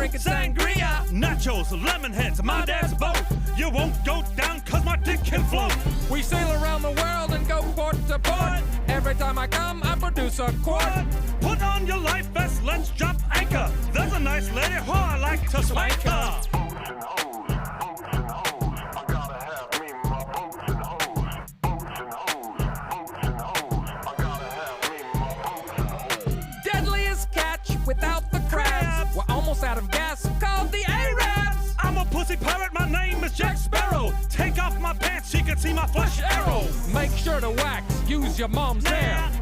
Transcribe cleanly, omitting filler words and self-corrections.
drinking sangria. Nachos, lemon heads, my dad's boat. You won't go down cause my dick can float. We sail around the world and go port to port. Every time I come, I produce a quart. Put on your life vest, let's drop anchor. There's a nice lady who I like to swank her. Deadliest catch without the crabs. We're almost out of gas, called the Arabs. I'm a pussy pirate, my name is Jack Sparrow. Take off my pants, she can see my flesh arrow. Make sure to wax, use your mom's hair.